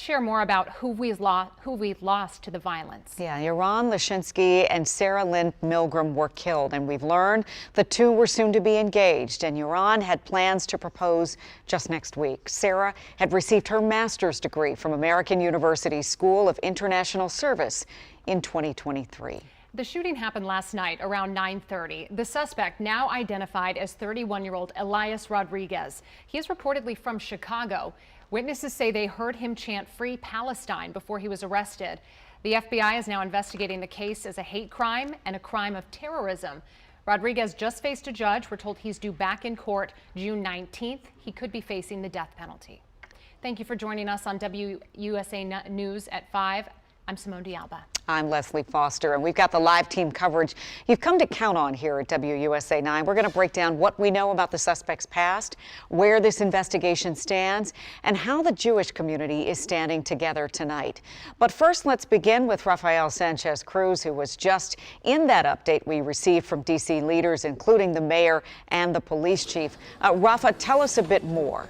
share more about who we've lost to the violence. Yeah, Yaron Lashinsky and Sarah Lynn Milgram were killed, and we've learned the two were soon to be engaged, and Yaron had plans to propose just next week. Sarah had received her master's degree from American University's School of International Service in 2023. The shooting happened last night around 9:30. The suspect, now identified as 31-year-old Elias Rodriguez. He is reportedly from Chicago. Witnesses say they heard him chant "Free Palestine" before he was arrested. The FBI is now investigating the case as a hate crime and a crime of terrorism. Rodriguez just faced a judge. We're told he's due back in court June 19th. He could be facing the death penalty. Thank you for joining us on WUSA News at 5. I'm Simone D'Alba. I'm Leslie Foster, and we've got the live team coverage you've come to count on here at WUSA 9. We're going to break down what we know about the suspect's past, where this investigation stands, and how the Jewish community is standing together tonight. But first, let's begin with Rafael Sanchez Cruz, who was just in that update we received from D.C. leaders, including the mayor and the police chief. Rafa, tell us a bit more.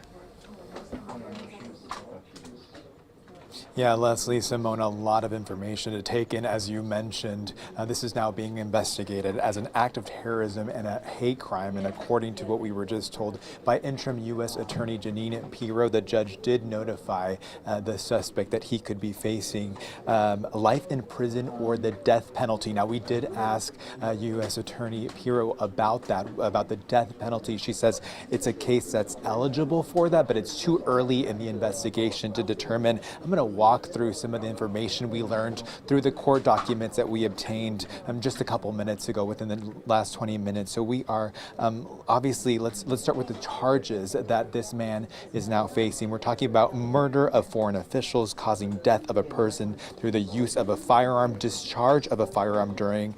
Yeah, Leslie, Simone, a lot of information to take in. As you mentioned, this is now being investigated as an act of terrorism and a hate crime. And according to what we were just told by interim U.S. Attorney Jeanine Pirro, the judge did notify the suspect that he could be facing life in prison or the death penalty. Now, we did ask U.S. Attorney Pirro about that, about the death penalty. She says it's a case that's eligible for that, but it's too early in the investigation to determine. I'm going to walk through some of the information we learned through the court documents that we obtained just a couple minutes ago, within the last 20 minutes. So we are obviously, let's start with the charges that this man is now facing. We're talking about murder of foreign officials, causing death of a person through the use of a firearm, discharge of a firearm during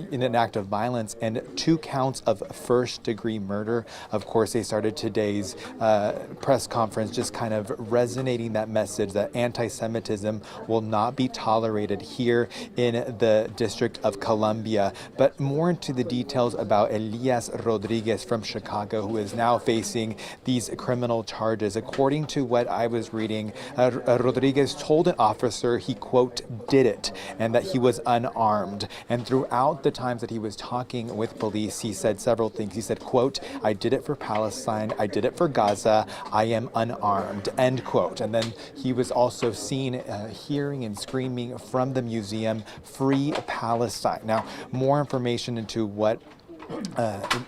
in an act of violence, and 2 counts of first-degree murder. Of course, they started today's press conference just kind of resonating that message that anti-Semitism will not be tolerated here in the District of Columbia. But more into the details about Elias Rodriguez from Chicago, who is now facing these criminal charges. According to what I was reading, Rodriguez told an officer he, quote, did it, and that he was unarmed. And throughout the times that he was talking with police, he said several things. He said, quote, I did it for Palestine, I did it for Gaza, I am unarmed, end quote. And then he was also seen hearing and screaming from the museum, Free Palestine. Now, more information into what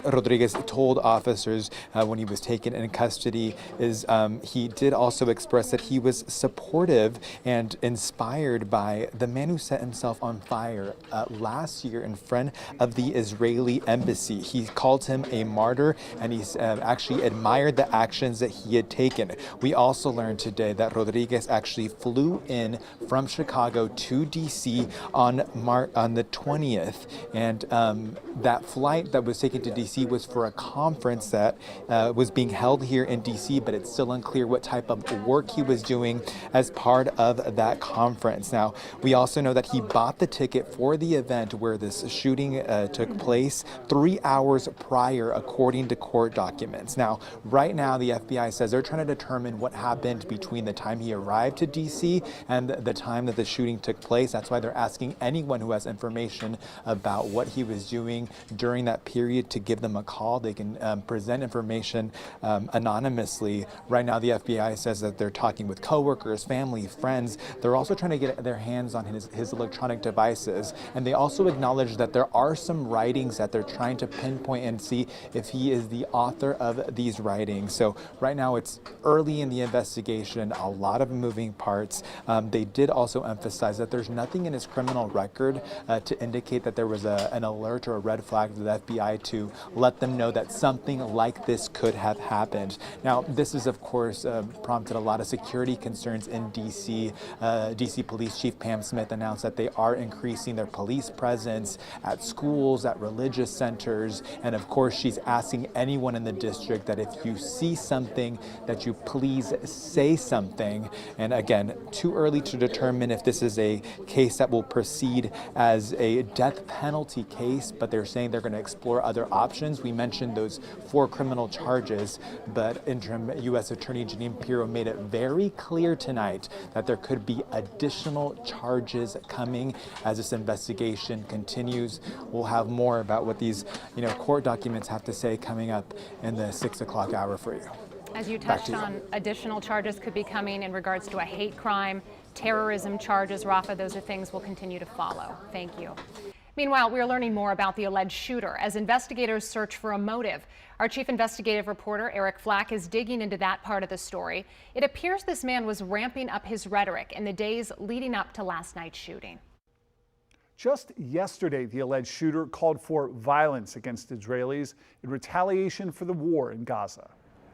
Rodriguez told officers when he was taken in custody is he did also express that he was supportive and inspired by the man who set himself on fire last year in front of the Israeli embassy. He called him a martyr, and he actually admired the actions that he had taken. We also learned today that Rodriguez actually flew in from Chicago to D.C. on the 20th, and that flight that was taken to D.C. was for a conference that was being held here in D.C., but it's still unclear what type of work he was doing as part of that conference. Now, we also know that he bought the ticket for the event where this shooting took place 3 hours prior, according to court documents. Now, right now, the FBI says they're trying to determine what happened between the time he arrived to D.C. and the time that the shooting took place. That's why they're asking anyone who has information about what he was doing during that period to give them a call. They can present information anonymously. Right now, the FBI says that they're talking with coworkers, family, friends. They're also trying to get their hands on his electronic devices. And they also acknowledge that there are some writings that they're trying to pinpoint and see if he is the author of these writings. So right now, it's early in the investigation, a lot of moving parts. They did also emphasize that there's nothing in his criminal record to indicate that there was an alert or a red flag to the FBI to let them know that something like this could have happened. Now, this is, of course, prompted a lot of security concerns in D.C. D.C. Police Chief Pam Smith announced that they are increasing their police presence at schools, at religious centers, and of course, she's asking anyone in the district that if you see something, that you please say something. And again, too early to determine if this is a case that will proceed as a death penalty case, but they're saying they're going to explore other options. We mentioned those 4 criminal charges, but interim U.S. Attorney Jeanine Pirro made it very clear tonight that there could be additional charges coming as this investigation continues. We'll have more about what these, court documents have to say coming up in the 6 o'clock hour for you. As you touched on, additional charges could be coming in regards to a hate crime, terrorism charges. Rafa, those are things we'll continue to follow. Thank you. Meanwhile, we are learning more about the alleged shooter as investigators search for a motive. Our chief investigative reporter, Eric Flack, is digging into that part of the story. It appears this man was ramping up his rhetoric in the days leading up to last night's shooting. Just yesterday, the alleged shooter called for violence against Israelis in retaliation for the war in Gaza.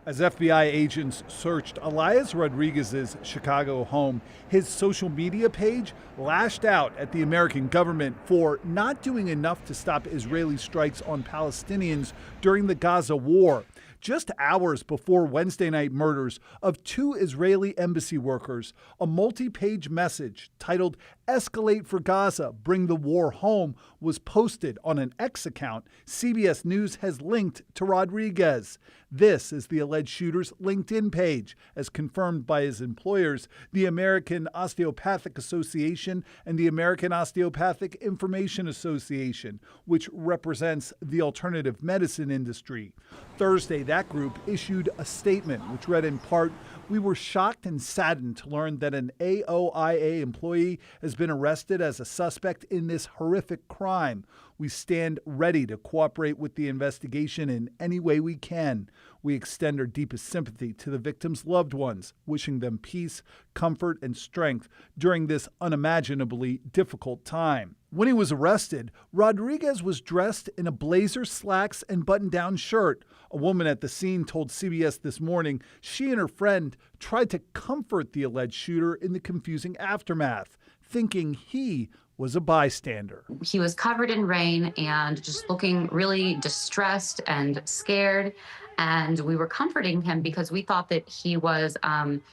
As FBI agents searched Elias Rodriguez's Chicago home, his social media page lashed out at the American government for not doing enough to stop Israeli strikes on Palestinians during the Gaza war. Just hours before Wednesday night murders of 2 Israeli embassy workers, a multi-page message titled "Escalate for Gaza, Bring the War Home" was posted on an X account CBS News has linked to Rodriguez. This is the alleged shooter's LinkedIn page, as confirmed by his employers, the American Osteopathic Association and the American Osteopathic Information Association, which represents the alternative medicine industry. Thursday, that group issued a statement which read in part, "We were shocked and saddened to learn that an AOIA employee has been arrested as a suspect in this horrific crime. We stand ready to cooperate with the investigation in any way we can. We extend our deepest sympathy to the victims' loved ones, wishing them peace, comfort, and strength during this unimaginably difficult time." When he was arrested, Rodriguez was dressed in a blazer, slacks, and button-down shirt. A woman at the scene told CBS This Morning she and her friend tried to comfort the alleged shooter in the confusing aftermath, thinking he was a bystander. He was covered in rain and just looking really distressed and scared. And we were comforting him because we thought that he was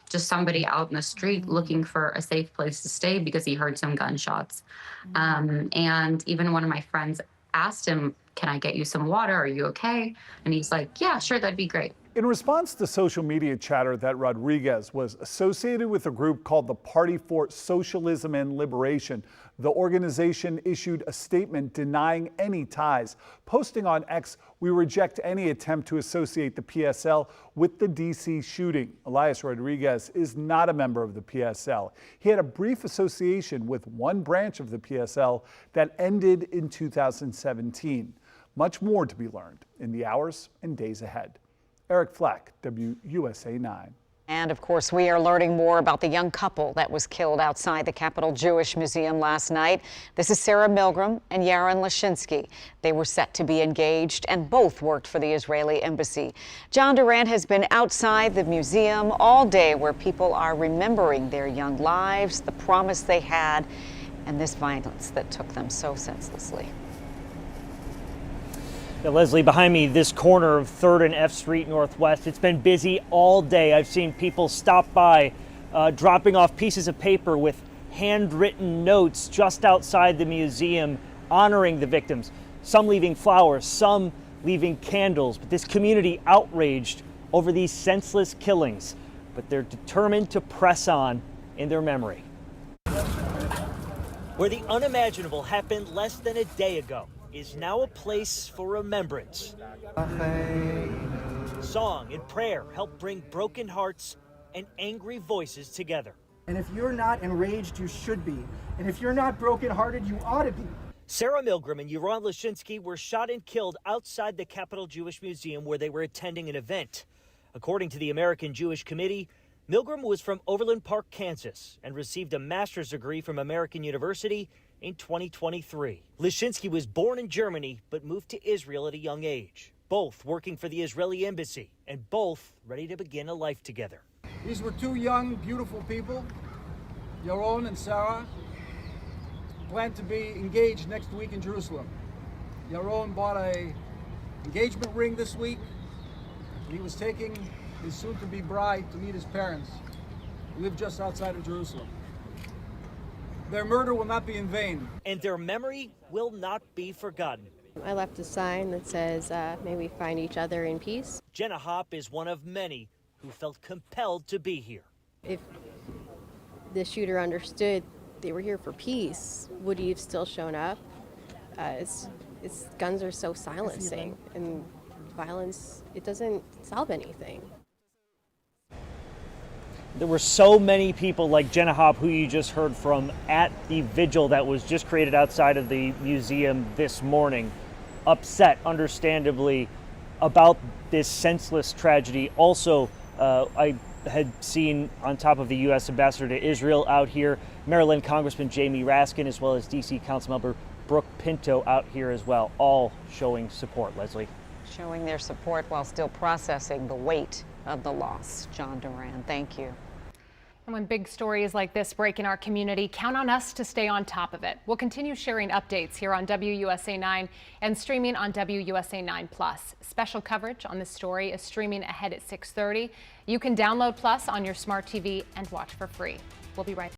just somebody out in the street looking for a safe place to stay because he heard some gunshots. And even one of my friends asked him, "Can I get you some water? Are you okay?" And he's like, "Yeah, sure, that'd be great." In response to social media chatter that Rodriguez was associated with a group called the Party for Socialism and Liberation, the organization issued a statement denying any ties. Posting on X, "We reject any attempt to associate the PSL with the DC shooting." Elias Rodriguez is not a member of the PSL. He had a brief association with one branch of the PSL that ended in 2017. Much more to be learned in the hours and days ahead. Eric Flack, WUSA 9. And of course, we are learning more about the young couple that was killed outside the Capitol Jewish Museum last night. This is Sarah Milgram and Yaron Lashinsky. They were set to be engaged and both worked for the Israeli embassy. John Durant has been outside the museum all day where people are remembering their young lives, the promise they had, and this violence that took them so senselessly. Now, Leslie, behind me, this corner of 3rd and F Street Northwest, it's been busy all day. I've seen people stop by, dropping off pieces of paper with handwritten notes just outside the museum honoring the victims. Some leaving flowers, some leaving candles. But this community outraged over these senseless killings. But they're determined to press on in their memory. Where the unimaginable happened less than a day ago is now a place for remembrance. Song and prayer help bring broken hearts and angry voices together. And if you're not enraged, you should be. And if you're not brokenhearted, you ought to be. Sarah Milgram and Yaron Lashinsky were shot and killed outside the Capitol Jewish Museum where they were attending an event. According to the American Jewish Committee, Milgram was from Overland Park, Kansas, and received a master's degree from American University in 2023. Lashinsky was born in Germany, but moved to Israel at a young age. Both working for the Israeli embassy, and both ready to begin a life together. These were 2 young, beautiful people, Yaron and Sarah, planned to be engaged next week in Jerusalem. Yaron bought a engagement ring this week. He was taking his soon-to-be bride to meet his parents, who live just outside of Jerusalem. Their murder will not be in vain. And their memory will not be forgotten. I left a sign that says, may we find each other in peace. Jenna Hopp is one of many who felt compelled to be here. If the shooter understood they were here for peace, would he have still shown up? Guns are so silencing, and violence, it doesn't solve anything. There were so many people like Jenna Hopp, who you just heard from, at the vigil that was just created outside of the museum this morning, upset, understandably, about this senseless tragedy. Also, I had seen, on top of the U.S. ambassador to Israel out here, Maryland Congressman Jamie Raskin, as well as D.C. Councilmember Brooke Pinto out here as well, all showing support, Leslie. Showing their support while still processing the weight of the loss. John Duran, thank you. And when big stories like this break in our community, count on us to stay on top of it. We'll continue sharing updates here on WUSA 9 and streaming on WUSA 9 Plus. Special coverage on this story is streaming ahead at 6:30. You can download Plus on your smart TV and watch for free. We'll be right back.